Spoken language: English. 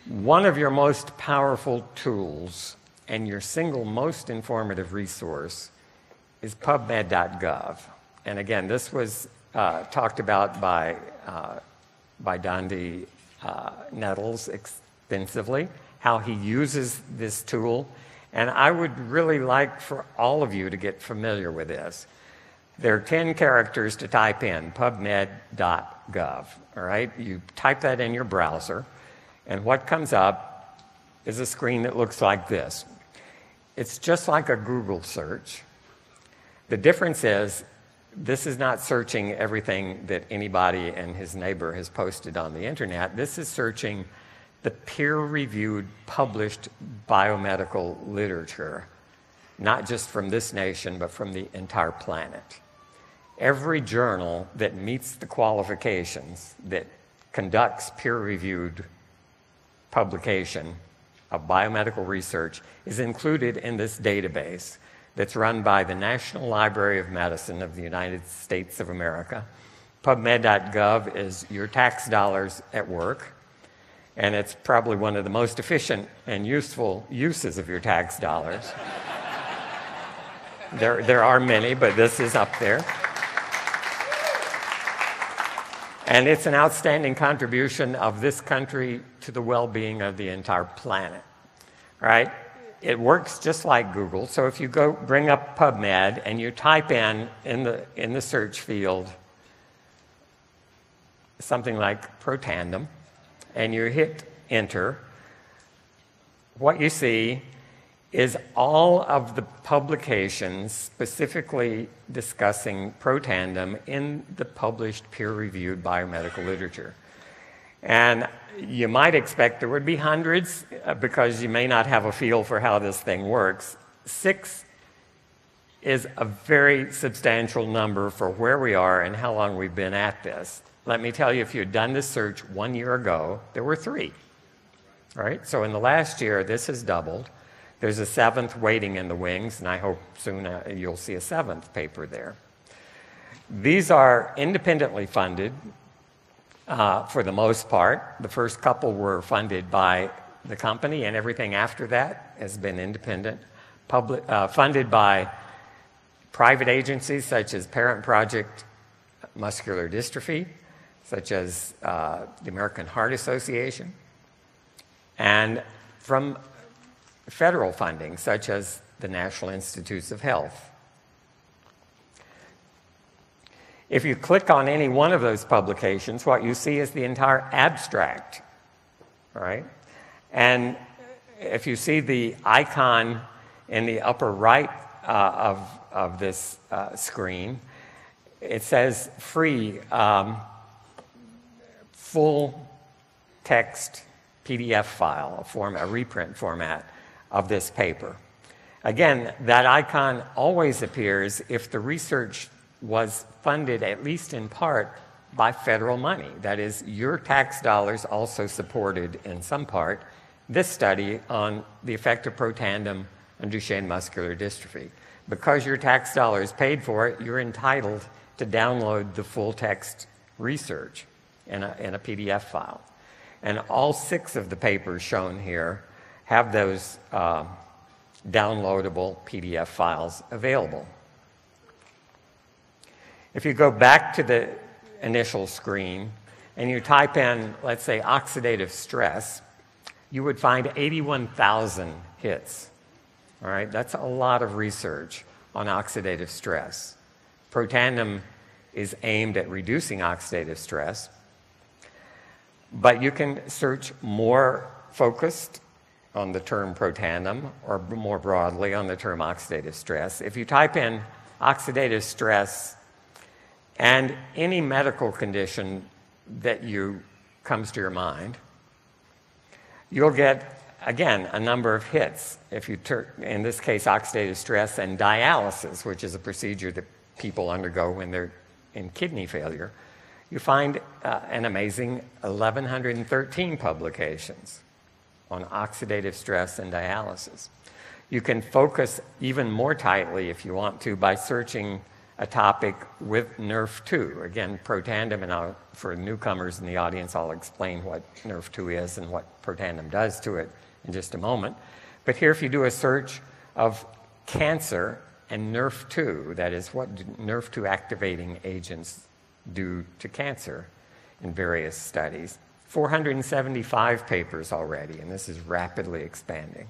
One of your most powerful tools and your single most informative resource is PubMed.gov. And again, this was talked about by Dundee Nettles extensively, how he uses this tool. And I would really like for all of you to get familiar with this. There are 10 characters to type in, PubMed.gov, all right? You type that in your browser, and what comes up is a screen that looks like this. It's just like a Google search. The difference is this is not searching everything that anybody and his neighbor has posted on the internet. This is searching the peer-reviewed, published biomedical literature, not just from this nation, but from the entire planet. Every journal that meets the qualifications, that conducts peer-reviewed publication of biomedical research, is included in this database that's run by the National Library of Medicine of the United States of America. PubMed.gov is your tax dollars at work, and it's probably one of the most efficient and useful uses of your tax dollars. There are many, but this is up there. And it's an outstanding contribution of this country to the well-being of the entire planet, right? It works just like Google. So if you go bring up PubMed and you type in the search field something like Protandim, and you hit enter, what you see is all of the publications specifically discussing Protandim in the published peer-reviewed biomedical literature. And you might expect there would be hundreds because you may not have a feel for how this thing works. 6 is a very substantial number for where we are and how long we've been at this. Let me tell you, if you had done this search 1 year ago, there were 3. Right? So in the last year, this has doubled. There's a 7th waiting in the wings, and I hope soon you'll see a 7th paper there. These are independently funded for the most part. The first couple were funded by the company, and everything after that has been independent. Funded by private agencies such as Parent Project Muscular Dystrophy, such as the American Heart Association, and from federal funding, such as the National Institutes of Health. If you click on any one of those publications, what you see is the entire abstract, right? And if you see the icon in the upper right of this screen, it says free full text PDF file, a reprint format of this paper. Again, that icon always appears if the research was funded, at least in part, by federal money. That is, your tax dollars also supported, in some part, this study on the effect of Protandim on Duchenne muscular dystrophy. Because your tax dollars paid for it, you're entitled to download the full text research in a PDF file. And all 6 of the papers shown here have those downloadable PDF files available. If you go back to the initial screen and you type in, let's say, oxidative stress, you would find 81,000 hits. All right, that's a lot of research on oxidative stress. Protandim is aimed at reducing oxidative stress, but you can search more focused on the term Protandim or more broadly on the term oxidative stress. If you type in oxidative stress and any medical condition that comes to your mind, you'll get, again, a number of hits. If you in this case, oxidative stress and dialysis, which is a procedure that people undergo when they're in kidney failure, you find an amazing 1,113 publications on oxidative stress and dialysis. You can focus even more tightly, if you want to, by searching a topic with NRF2. Again, Protandim, and for newcomers in the audience, I'll explain what NRF2 is and what Protandim does to it in just a moment. But here, if you do a search of cancer and NRF2, that is, what do NRF2 activating agents do to cancer in various studies, 475 papers already, and this is rapidly expanding.